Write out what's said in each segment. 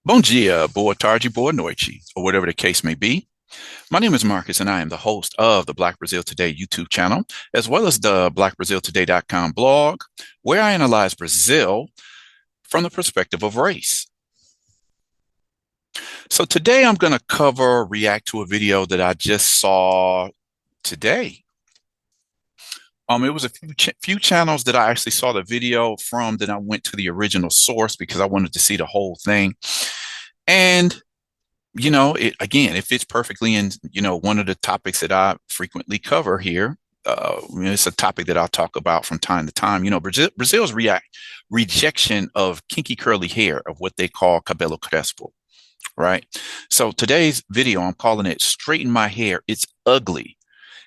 Bom dia, boa tarde, boa noite, or whatever the case may be. My name is Marcus, and I am the host of the Black Brazil Today YouTube channel, as well as the blackbraziltoday.com blog, where I analyze Brazil from the perspective of race. So today I'm going to react to a video that I just saw today. It was a few channels that I actually saw the video from. Then I went to the original source because I wanted to see the whole thing. And it fits perfectly in, one of the topics that I frequently cover here. It's a topic that I'll talk about from time to time. Brazil's rejection of kinky curly hair, of what they call cabelo crespo, right? So today's video, I'm calling it "Straighten My Hair, It's Ugly."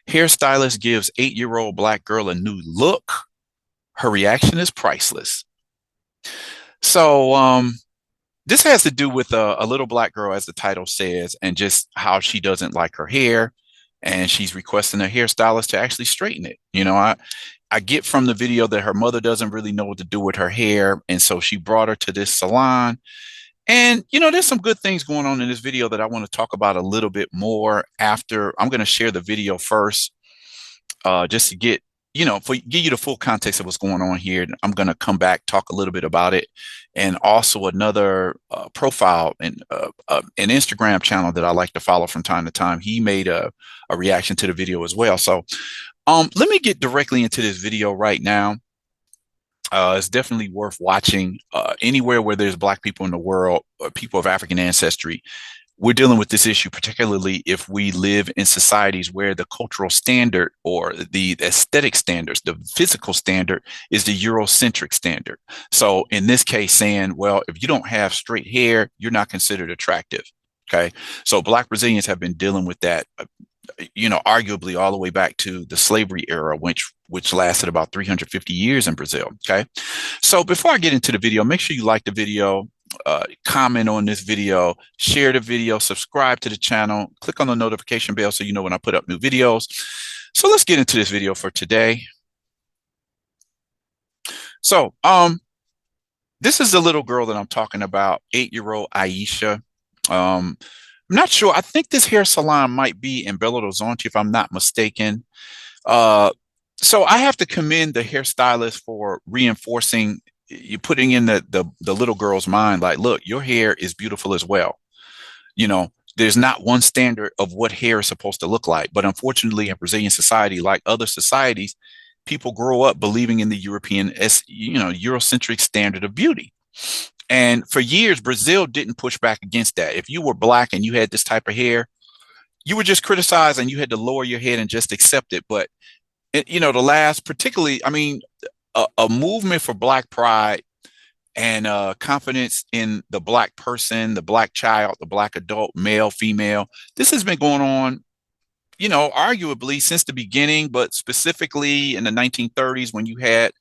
Hairstylist gives 8-year-old black girl a new look. Her reaction is priceless. So, this has to do with a little black girl, as the title says, and just how she doesn't like her hair, and she's requesting a hairstylist to actually straighten it. I get from the video that her mother doesn't really know what to do with her hair, and so she brought her to this salon. And there's some good things going on in this video that I want to talk about a little bit more after. I'm going to share the video first, just to get give you the full context of what's going on here. I'm going to come back, talk a little bit about it, and also another profile and an Instagram channel that I like to follow from time to time. He made a reaction to the video as well. So let me get directly into this video right now. It's definitely worth watching. Anywhere where there's Black people in the world, or people of African ancestry, we're dealing with this issue, particularly if we live in societies where the cultural standard, or the aesthetic standards, the physical standard, is the Eurocentric standard. So in this case, saying, well, if you don't have straight hair, you're not considered attractive. Okay. So Black Brazilians have been dealing with that, arguably all the way back to the slavery era, which lasted about 350 years in Brazil. Okay. So before I get into the video, make sure you like the video, comment on this video, share the video, subscribe to the channel, click on the notification bell so you know when I put up new videos. So let's get into this video for today. So, this is the little girl that I'm talking about, 8-year-old Aisha. I'm not sure. I think this hair salon might be in Belo Horizonte, if I'm not mistaken. Uh, so I have to commend the hairstylist for reinforcing, you putting in the little girl's mind, like, look, your hair is beautiful as well. There's not one standard of what hair is supposed to look like. But unfortunately, in Brazilian society, like other societies, people grow up believing in the Eurocentric standard of beauty. And for years, Brazil didn't push back against that. If you were Black and you had this type of hair, you were just criticized and you had to lower your head and just accept it. But, the last, particularly, I mean, a movement for Black pride and confidence in the Black person, the Black child, the Black adult, male, female. This has been going on, arguably since the beginning, but specifically in the 1930s, when you had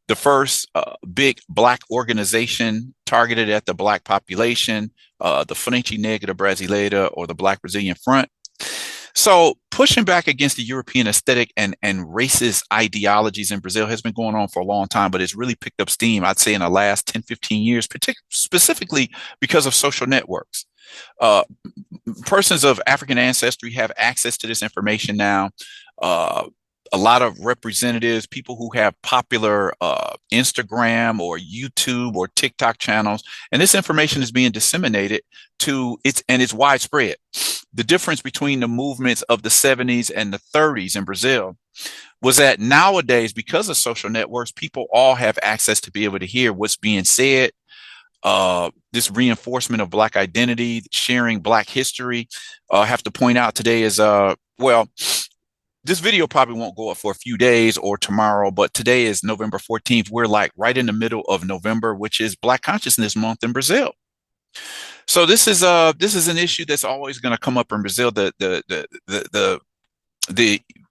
the first big Black organization targeted at the Black population, the Frente Negra Brasileira, or the Black Brazilian Front. So pushing back against the European aesthetic and racist ideologies in Brazil has been going on for a long time, but it's really picked up steam, I'd say, in the last 10, 15 years, specifically because of social networks. Uh, Persons of African ancestry have access to this information now. A lot of representatives, people who have popular Instagram or YouTube or TikTok channels, and this information is being disseminated it's widespread. The difference between the movements of the 70s and the 30s in Brazil was that nowadays, because of social networks, people all have access to be able to hear what's being said. This reinforcement of Black identity, sharing Black history. I have to point out today is, this video probably won't go up for a few days or tomorrow, but today is November 14th. We're like right in the middle of November, which is Black Consciousness Month in Brazil. So this is an issue that's always going to come up in Brazil. The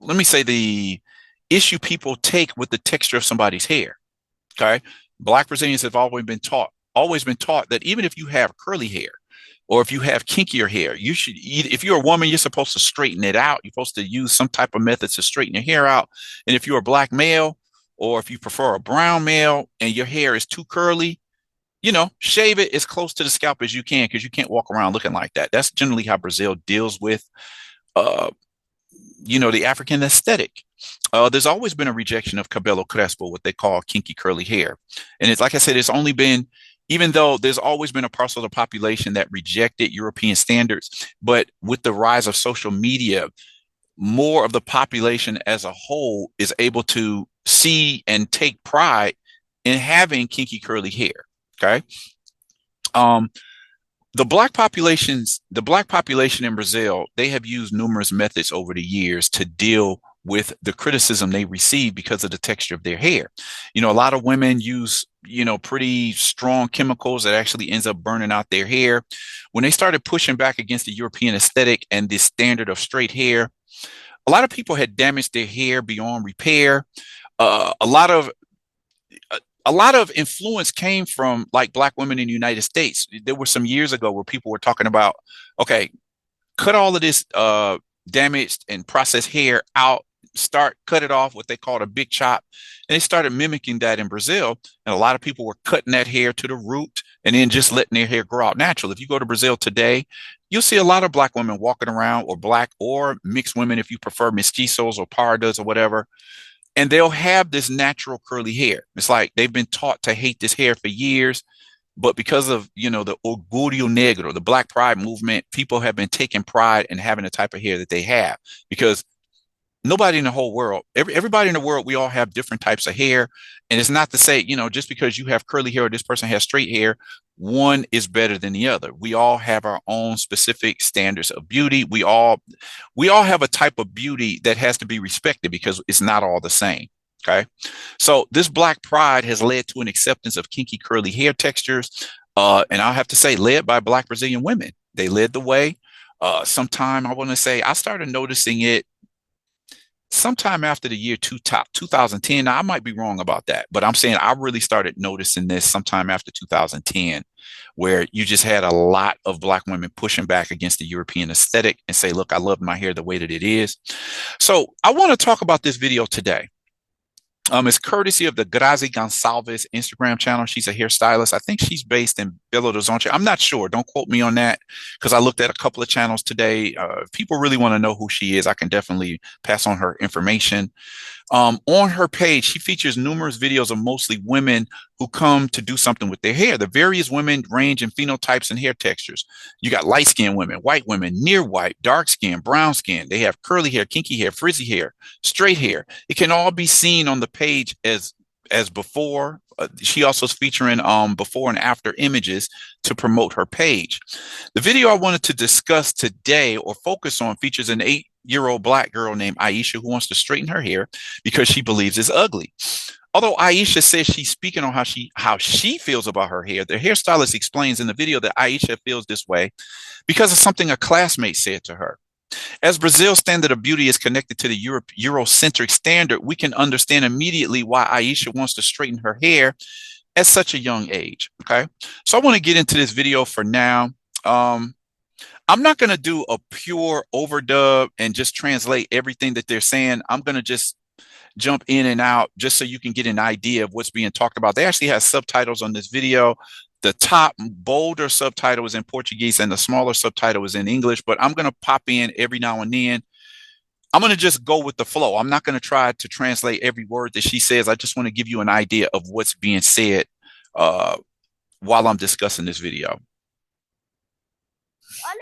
let me say, the issue people take with the texture of somebody's hair. Okay. Black Brazilians have always been taught that even if you have curly hair, or if you have kinkier hair, you should if you're a woman, you're supposed to straighten it out. You're supposed to use some type of method to straighten your hair out. And if you're a Black male, or if you prefer a brown male and your hair is too curly, shave it as close to the scalp as you can because you can't walk around looking like that. That's generally how Brazil deals with, uh, the African aesthetic. There's always been a rejection of cabelo crespo, what they call kinky curly hair. And it's like I said, it's only been, even though there's always been a parcel of the population that rejected European standards, but with the rise of social media, more of the population as a whole is able to see and take pride in having kinky curly hair. Okay. Um, the black population in Brazil, they have used numerous methods over the years to deal with the criticism they receive because of the texture of their hair. A lot of women use, pretty strong chemicals that actually ends up burning out their hair. When they started pushing back against the European aesthetic and the standard of straight hair, a lot of people had damaged their hair beyond repair. Uh, a lot of a lot of influence came from like black women in the United States. There were some years ago where people were talking about, okay, cut all of this damaged and processed hair out, cut it off, what they called a big chop. And they started mimicking that in Brazil. And a lot of people were cutting that hair to the root and then just letting their hair grow out natural. If you go to Brazil today, you'll see a lot of black women walking around, or black or mixed women, if you prefer mestizos or pardas or whatever, and they'll have this natural curly hair. It's like they've been taught to hate this hair for years, but because of the orgullo negro, the Black Pride movement, people have been taking pride in having the type of hair that they have because nobody in the whole world, everybody in the world, we all have different types of hair. And it's not to say, just because you have curly hair or this person has straight hair, one is better than the other. We all have our own specific standards of beauty. We all have a type of beauty that has to be respected because it's not all the same. Okay. So this Black Pride has led to an acceptance of kinky curly hair textures. And I'll have to say, led by Black Brazilian women. They led the way. Sometime I want to say I started noticing it sometime after the year 2010. Now, I might be wrong about that, but I'm saying I really started noticing this sometime after 2010, where you just had a lot of Black women pushing back against the European aesthetic and say, look, I love my hair the way that it is. So I want to talk about this video today. It's courtesy of the Grazi Gonçalves Instagram channel. She's a hairstylist. I think she's based in Belo Horizonte. I'm not sure. Don't quote me on that because I looked at a couple of channels today. If people really want to know who she is, I can definitely pass on her information. On her page, she features numerous videos of mostly women who come to do something with their hair. The various women range in phenotypes and hair textures. You got light-skinned women, white women, near white, dark skin, brown skin. They have curly hair, kinky hair, frizzy hair, straight hair. It can all be seen on the page as before. She also is featuring before and after images to promote her page. The video I wanted to discuss today or focus on features an 8-year-old Black girl named Aisha who wants to straighten her hair because she believes it's ugly. Although Aisha says she's speaking on how she feels about her hair, the hairstylist explains in the video that Aisha feels this way because of something a classmate said to her. As Brazil's standard of beauty is connected to the Eurocentric standard, we can understand immediately why Aisha wants to straighten her hair at such a young age. Okay, so I want to get into this video for now. I'm not going to do a pure overdub and just translate everything that they're saying. I'm going to just jump in and out just so you can get an idea of what's being talked about. They actually have subtitles on this video. The top bolder subtitle is in Portuguese and the smaller subtitle is in English, but I'm going to pop in every now and then. I'm going to just go with the flow. I'm not going to try to translate every word that she says. I just want to give you an idea of what's being said while I'm discussing this video.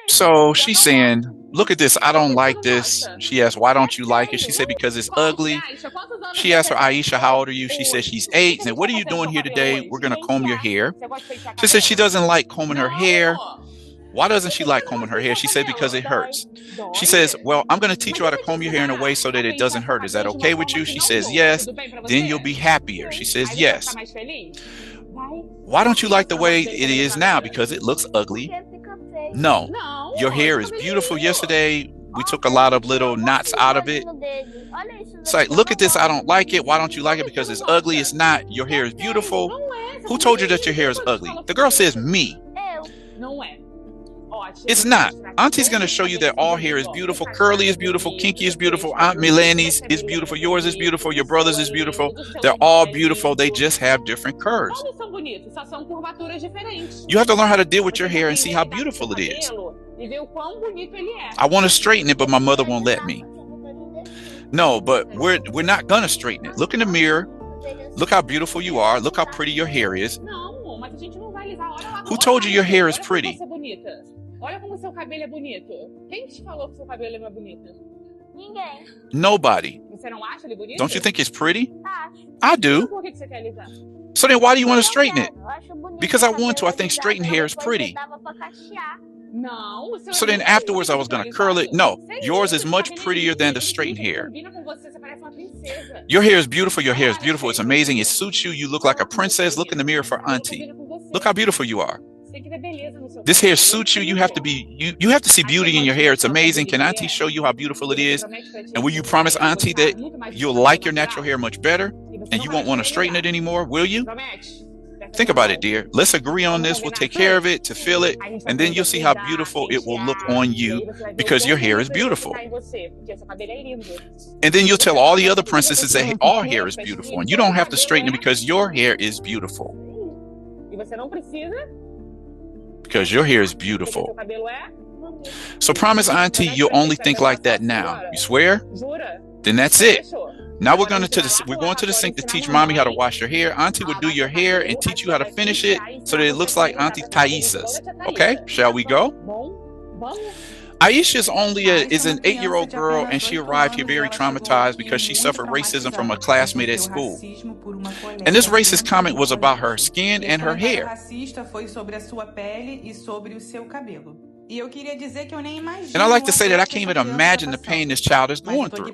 So she's saying, look at this. I don't like this. She asked, why don't you like it? She said, because it's ugly. She asked her, Aisha, how old are you? She said she's 8. And what are you doing here today? We're going to comb your hair. She said she doesn't like combing her hair. Why doesn't she like combing her hair? She said, because it hurts. She says, well, I'm going to teach you how to comb your hair in a way so that it doesn't hurt. Is that okay with you? She says, yes. Then you'll be happier. She says, yes. Why don't you like the way it is now? Because it looks ugly. No, your hair is beautiful. Yesterday, we took a lot of little knots out of it. It's like, look at this. I don't like it. Why don't you like it? Because it's ugly. It's not. Your hair is beautiful. Who told you that your hair is ugly? The girl says me. It's not. Auntie's going to show you that all hair is beautiful. Curly is beautiful. Kinky is beautiful. Aunt Milanie's is beautiful. Yours is beautiful. Your brother's is beautiful. They're all beautiful. They just have different curves. You have to learn how to deal with your hair and see how beautiful it is. I want to straighten it, but my mother won't let me. No, but we're not going to straighten it. Look in the mirror. Look how beautiful you are. Look how pretty your hair is. Who told you your hair is pretty? Nobody. Don't you think it's pretty? I do. So then why do you want to straighten it? Because I want to. I think straightened hair is pretty. So then afterwards I was going to curl it. No, yours is much prettier than the straightened hair. Your hair is beautiful. Your hair is beautiful. It's amazing. It suits you. You look like a princess. Look in the mirror for Auntie. Look how beautiful you are. This hair suits you. You have to see beauty in your hair. It's amazing. Can Auntie show you how beautiful it is? And will you promise Auntie that you'll like your natural hair much better and you won't want to straighten it anymore? Will you? Think about it, dear. Let's agree on this. We'll take care of it to feel it, and then you'll see how beautiful it will look on you because your hair is beautiful. And then you'll tell all the other princesses that all hair is beautiful, and you don't have to straighten it because your hair is beautiful. Because your hair is beautiful. So promise Auntie you'll only think like that now. You swear? Then that's it. Now we're going to the sink to teach Mommy how to wash your hair. Auntie will do your hair and teach you how to finish it so that it looks like Auntie Thaisa's. Okay, shall we go? Aisha is an 8-year-old girl, and she arrived here very traumatized because she suffered racism from a classmate at school. And this racist comment was about her skin and her hair. And I like to say that I can't even imagine the pain this child is going through.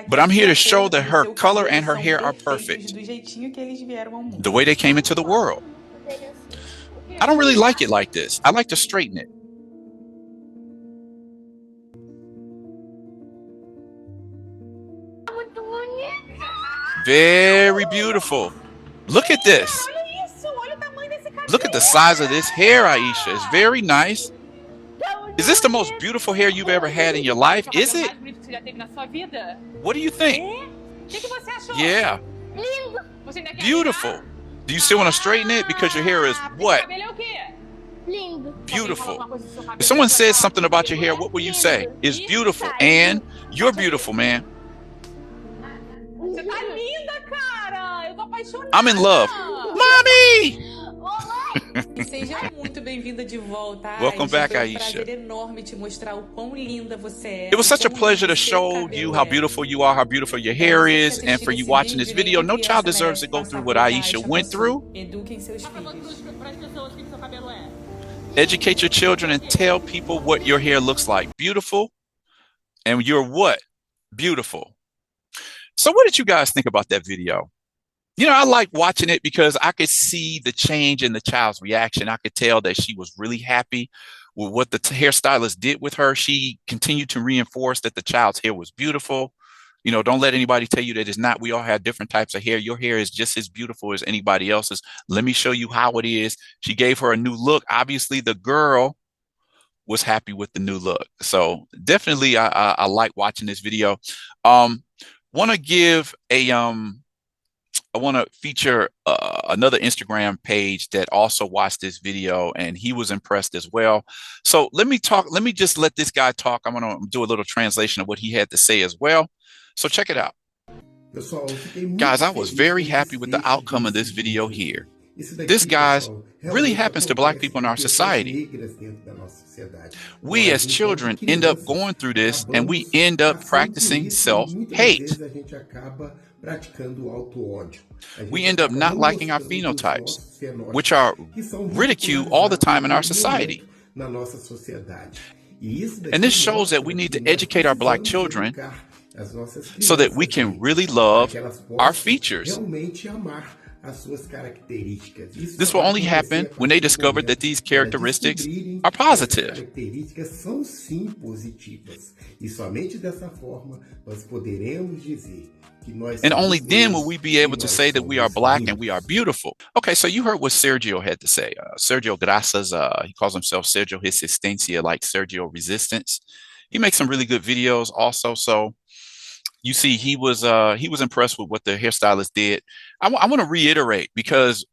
But I'm here to show that her color and her hair are perfect, the way they came into the world. I don't really like it like this. I like to straighten it. Very beautiful. Look at this. Look at the size of this hair, Aisha. It's very nice. Is this the most beautiful hair you've ever had in your life? Is it? What do you think? Yeah. Beautiful. Do you still want to straighten it? Because your hair is what? Beautiful. If someone says something about your hair, what will you say? It's beautiful. And you're beautiful, man. I'm in love. Mommy! Seja muito bem-vinda de volta. Welcome back, Aisha. Enorme te mostrar o quão linda você é. It was such a pleasure to show you how beautiful you are, how beautiful your hair is, and for you watching this video. No child deserves to go through what Aisha went through. Eduquem seus filhos. Educate your children and tell people what your hair looks like. Beautiful. And you're what? Beautiful. So what did you guys think about that video? You know, I like watching it because I could see the change in the child's reaction. I could tell that she was really happy with what the hairstylist did with her. She continued to reinforce that the child's hair was beautiful. You know, don't let anybody tell you that it's not. We all have different types of hair. Your hair is just as beautiful as anybody else's. Let me show you how it is. She gave her a new look. Obviously, the girl was happy with the new look. So definitely, I like watching this video. Want to give a I want to feature another Instagram page that also watched this video, and he was impressed as well. So let me just let this guy talk. I'm going to do a little translation of what he had to say as well. So check it out. Guys, I was very happy with the outcome of this video here. This, guys, really happens to Black people in our society. We as children end up going through this, and we end up practicing self-hate. We end up not liking our phenotypes, which are ridiculed all the time in our society. And this shows that we need to educate our Black children so that we can really love our features. as suas características. Isso This só will vai only acontecer happen a when they partir do discovered that momento these que elas characteristics descobrirem are que essas positive. características são sim positivas. E somente dessa forma nós poderemos dizer que nós And only somos then will belos, we be que able to nós say that we are somos black and we are lindos. beautiful. Okay, so you heard what Sergio had to say. Sergio Graças, he calls himself Sergio Resistencia, like Sergio Resistance. He makes some really good videos also. So you see, he was impressed with what the hairstylist did. I want to reiterate because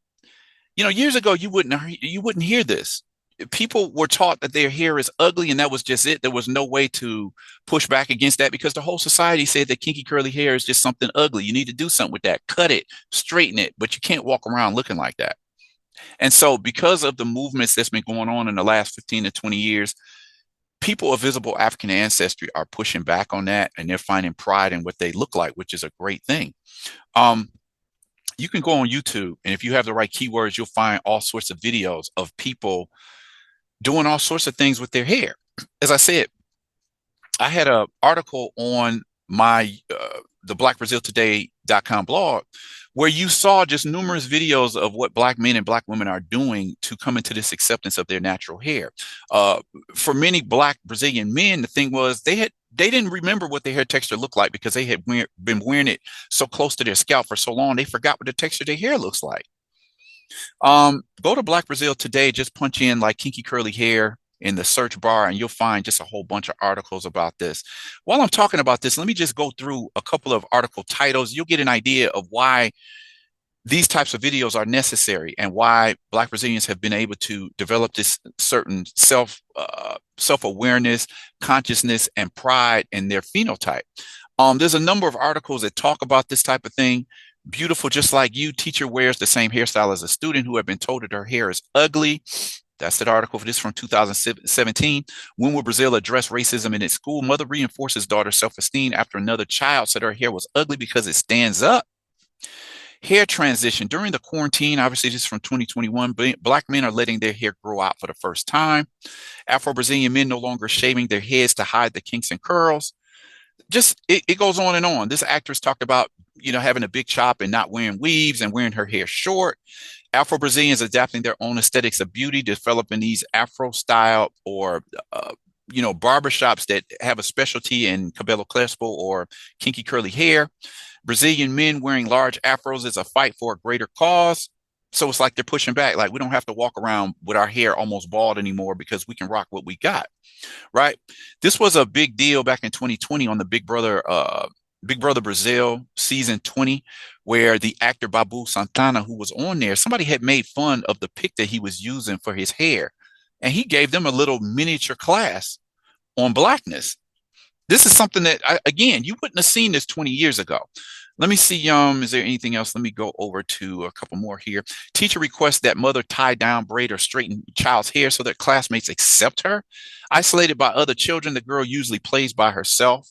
years ago you wouldn't hear this. People were taught that their hair is ugly, and that was just it. There was no way to push back against that because the whole society said that kinky curly hair is just something ugly. You need to do something with that, cut it, straighten it, but you can't walk around looking like that. And so, because of the movements that's been going on in the last 15 to 20 years, people of visible African ancestry are pushing back on that, and they're finding pride in what they look like, which is a great thing. Um, you can go on YouTube, and if you have the right keywords, you'll find all sorts of videos of people doing all sorts of things with their hair. As I said, I had an article on my the blackbraziltoday.com blog where you saw just numerous videos of what black men and black women are doing to come into this acceptance of their natural hair. Uh, for many black Brazilian men, the thing was they didn't remember what their hair texture looked like because they had been wearing it so close to their scalp for so long they forgot what the texture of their hair looks like. Go to Black Brazil today, just punch in like kinky curly hair in the search bar, and you'll find just a whole bunch of articles about this. While I'm talking about this, let me just go through a couple of article titles. You'll get an idea of why these types of videos are necessary and why Black Brazilians have been able to develop this certain self awareness, consciousness, and pride in their phenotype. There's a number of articles that talk about this type of thing. Beautiful, just like you. Teacher wears the same hairstyle as a student who had been told that her hair is ugly. That's the article for this from 2017. When will Brazil address racism in its school? Mother reinforces daughter's self-esteem after another child said her hair was ugly because it stands up. Hair transition during the quarantine. Obviously, this is from 2021. Black men are letting their hair grow out for the first time. Afro-Brazilian men no longer shaving their heads to hide the kinks and curls. Just it goes on and on. This actress talked about having a big chop and not wearing weaves and wearing her hair short. Afro Brazilians adapting their own aesthetics of beauty, developing these Afro style or barbershops that have a specialty in cabelo crespo or kinky curly hair. Brazilian men wearing large afros is a fight for a greater cause. So it's like they're pushing back. Like we don't have to walk around with our hair almost bald anymore because we can rock what we got, right? This was a big deal back in 2020 on the Big Brother Brazil season 20, where the actor Babu Santana, who was on there, somebody had made fun of the pic that he was using for his hair, and he gave them a little miniature class on blackness. This is something that, again, you wouldn't have seen this 20 years ago. Let me see. Is there anything else? Let me go over to a couple more here. Teacher requests that mother tie down, braid, or straighten child's hair so that classmates accept her. Isolated by other children, the girl usually plays by herself.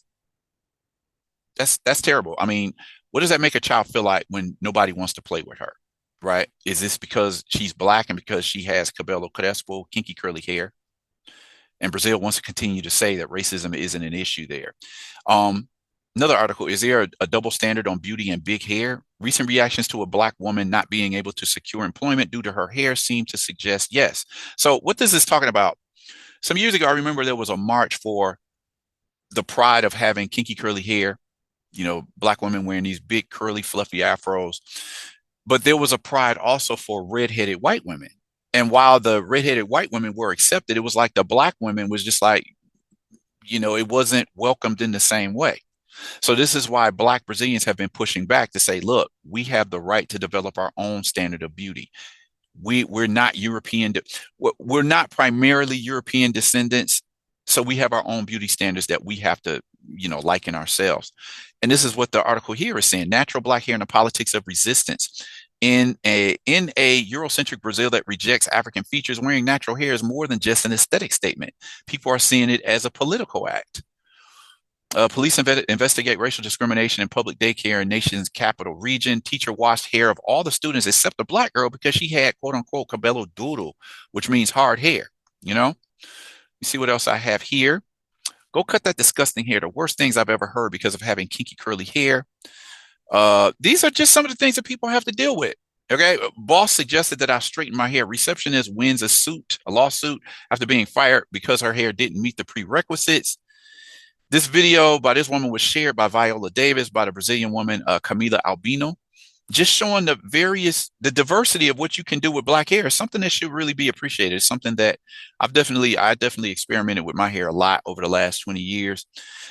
That's terrible. I mean, what does that make a child feel like when nobody wants to play with her? Right? Is this because she's black and because she has cabello crespo, kinky curly hair? And Brazil wants to continue to say that racism isn't an issue there. Um, Another article, is there a double standard on beauty and big hair? Recent reactions to a black woman not being able to secure employment due to her hair seem to suggest yes. So what this is talking about, some years ago, I remember there was a march for the pride of having kinky curly hair, black women wearing these big curly fluffy afros. But there was a pride also for redheaded white women. And while the redheaded white women were accepted, it was like the black women was just like, it wasn't welcomed in the same way. So this is why black Brazilians have been pushing back to say, look, we have the right to develop our own standard of beauty. We're not European. We're not primarily European descendants. So we have our own beauty standards that we have to, like in ourselves. And this is what the article here is saying: natural black hair and the politics of resistance. In a Eurocentric Brazil that rejects African features, wearing natural hair is more than just an aesthetic statement. People are seeing it as a political act. Police investigate racial discrimination in public daycare in nation's capital region. Teacher washed hair of all the students except a black girl because she had quote unquote cabelo duro, which means hard hair. You see what else I have here? Go cut that disgusting hair. The worst things I've ever heard because of having kinky curly hair. These are just some of the things that people have to deal with. Okay, boss suggested that I straighten my hair. Receptionist wins a lawsuit after being fired because her hair didn't meet the prerequisites. This video by this woman was shared by Viola Davis, by the Brazilian woman Camila Albino, just showing the diversity of what you can do with black hair is something that should really be appreciated. It's something that I definitely experimented with my hair a lot over the last 20 years.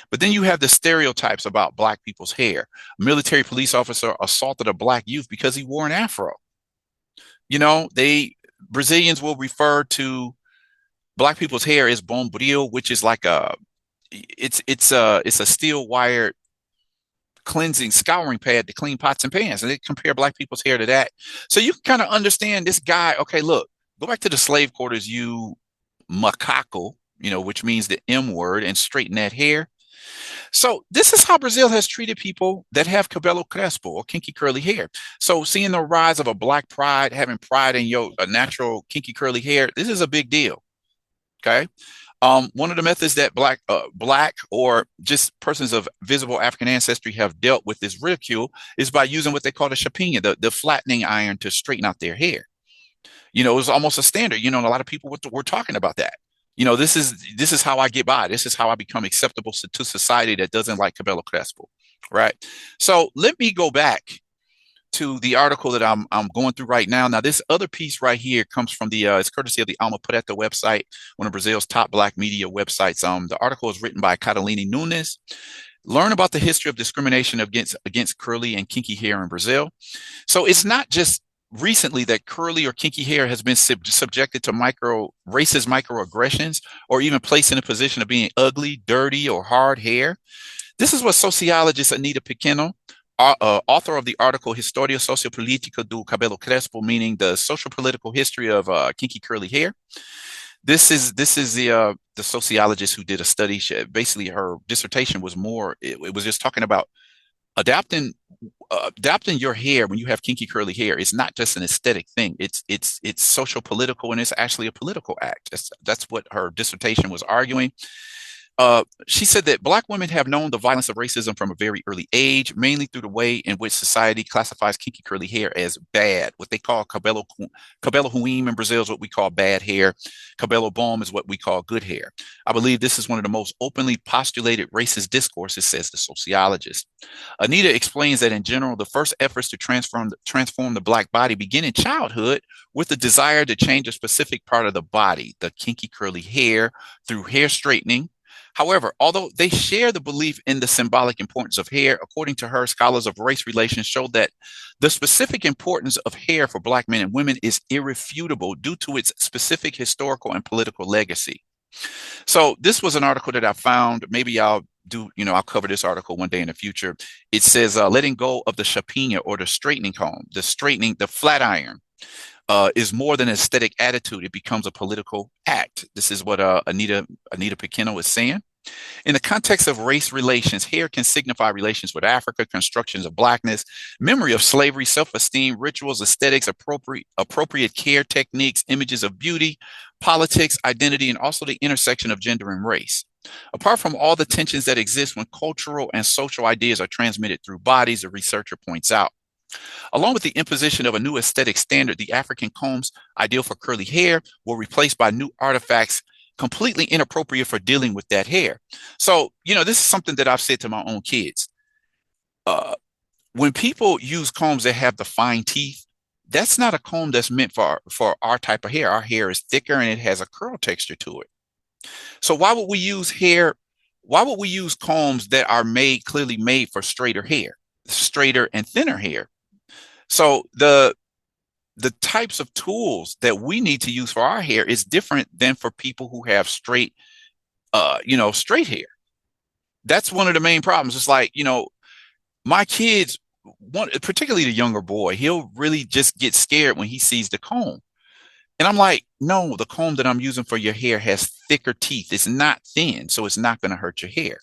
But then you have the stereotypes about black people's hair. A military police officer assaulted a black youth because he wore an afro. You know, they Brazilians will refer to black people's hair as bombril, which is like it's a steel wired cleansing scouring pad to clean pots and pans, and they compare black people's hair to that. So you can kind of understand this guy. Okay, look, go back to the slave quarters, you macaco, which means the M word, and straighten that hair. So this is how Brazil has treated people that have cabelo crespo or kinky curly hair. So seeing the rise of a black pride, having pride in your a natural kinky curly hair, this is a big deal. Okay. One of the methods that black or just persons of visible African ancestry have dealt with this ridicule is by using what they call the chapinha, the flattening iron to straighten out their hair. It's almost a standard. And a lot of people were talking about that. This is how I get by. This is how I become acceptable to society that doesn't like cabello crespo, right? So let me go back to the article that I'm going through right now. Now, this other piece right here comes from it's courtesy of the Alma Preta website, one of Brazil's top black media websites. The article is written by Cataline Nunes. Learn about the history of discrimination against curly and kinky hair in Brazil. So it's not just recently that curly or kinky hair has been subjected to racist microaggressions or even placed in a position of being ugly, dirty, or hard hair. This is what sociologist Anita Pequeno, author of the article História Sociopolítica do Cabelo Crespo, meaning the social political history of kinky curly hair. This is the sociologist who did a study. Basically, her dissertation was it was just talking about adapting your hair when you have kinky curly hair. It's not just an aesthetic thing. It's social political, and it's actually a political act. That's what her dissertation was arguing. She said that black women have known the violence of racism from a very early age, mainly through the way in which society classifies kinky curly hair as bad. What they call cabelo ruim in Brazil is what we call bad hair. Cabelo bom is what we call good hair. I believe this is one of the most openly postulated racist discourses, says the sociologist. Anita explains that in general, the first efforts to transform the black body begin in childhood with the desire to change a specific part of the body, the kinky curly hair, through hair straightening. However, although they share the belief in the symbolic importance of hair, according to her, scholars of race relations show that the specific importance of hair for black men and women is irrefutable due to its specific historical and political legacy. So this was an article that I found. Maybe I'll cover this article one day in the future. It says, letting go of the chapinha or the straightening comb, the flat iron. Is more than an aesthetic attitude. It becomes a political act. This is what Anita Pequeno is saying. In the context of race relations, hair can signify relations with Africa, constructions of blackness, memory of slavery, self-esteem, rituals, aesthetics, appropriate care techniques, images of beauty, politics, identity, and also the intersection of gender and race. Apart from all the tensions that exist when cultural and social ideas are transmitted through bodies, the researcher points out. Along with the imposition of a new aesthetic standard, the African combs ideal for curly hair were replaced by new artifacts completely inappropriate for dealing with that hair. So, this is something that I've said to my own kids. When people use combs that have the fine teeth, that's not a comb that's meant for our type of hair. Our hair is thicker and it has a curl texture to it. So why would we use combs that are clearly made for straighter and thinner hair? So the types of tools that we need to use for our hair is different than for people who have straight hair. That's one of the main problems. It's like, my kids, particularly the younger boy, he'll really just get scared when he sees the comb. And I'm like, no, the comb that I'm using for your hair has thicker teeth. It's not thin, so it's not going to hurt your hair.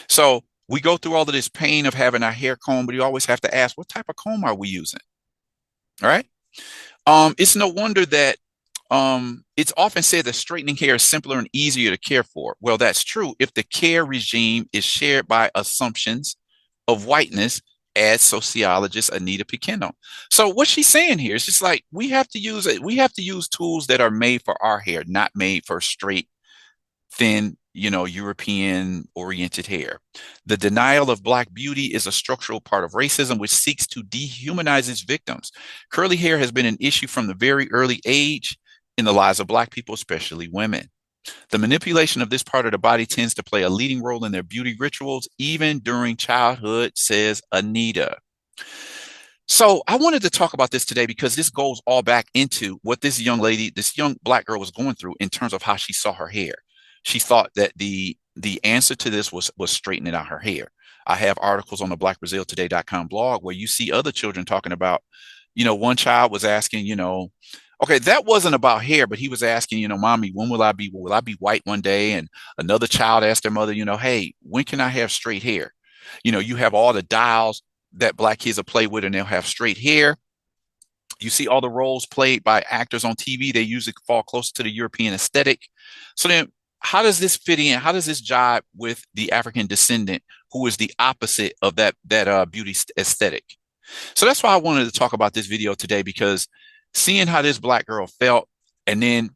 So we go through all of this pain of having a hair comb, but you always have to ask, what type of comb are we using? All right. It's no wonder that it's often said that straightening hair is simpler and easier to care for. Well, that's true if the care regime is shared by assumptions of whiteness adds sociologist Anita Pequeno. So what she's saying here is just like we have to use tools that are made for our hair, not made for straight, thin, European oriented hair. The denial of Black beauty is a structural part of racism, which seeks to dehumanize its victims. Curly hair has been an issue from the very early age in the lives of Black people, especially women. The manipulation of this part of the body tends to play a leading role in their beauty rituals, even during childhood, says Anita. So I wanted to talk about this today because this goes all back into what this young lady, this young Black girl was going through in terms of how she saw her hair. She thought that the answer to this was straightening out her hair. I have articles on the blackbraziltoday.com blog where you see other children talking about, one child was asking, okay, that wasn't about hair, but he was asking, mommy, when will I be white one day? And another child asked their mother, hey, when can I have straight hair? You have all the dials that Black kids will play with and they'll have straight hair. You see all the roles played by actors on TV, they usually fall closer to the European aesthetic. So then how does this fit in? How does this jive with the African descendant who is the opposite of that beauty aesthetic? So that's why I wanted to talk about this video today, because seeing how this Black girl felt, and then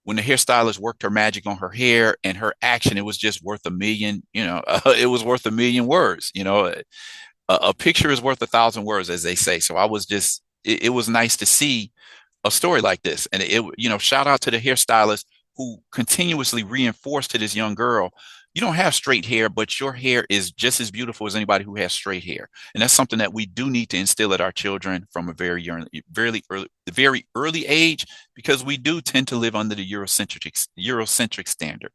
when the hairstylist worked her magic on her hair and her action, it was just worth a million, it was worth a million words. A picture is worth 1,000 words, as they say. So I was just, it was nice to see a story like this. And shout out to the hairstylist who continuously reinforced to this young girl, you don't have straight hair, but your hair is just as beautiful as anybody who has straight hair. And that's something that we do need to instill at our children from a very early age, because we do tend to live under the Eurocentric standard.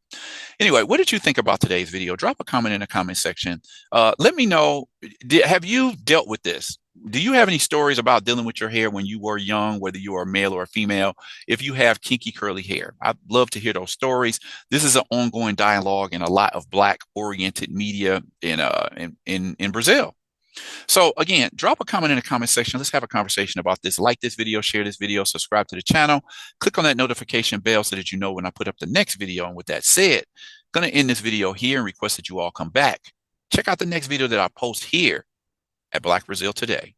Anyway, what did you think about today's video? Drop a comment in the comment section. Let me know, have you dealt with this? Do you have any stories about dealing with your hair when you were young, whether you are a male or a female? If you have kinky curly hair, I'd love to hear those stories. This is an ongoing dialogue in a lot of Black-oriented media in Brazil. So again, drop a comment in the comment section. Let's have a conversation about this. Like this video, share this video, subscribe to the channel, click on that notification bell so that you know when I put up the next video. And with that said, I'm going to end this video here and request that you all come back. Check out the next video that I post here at Black Brazil Today.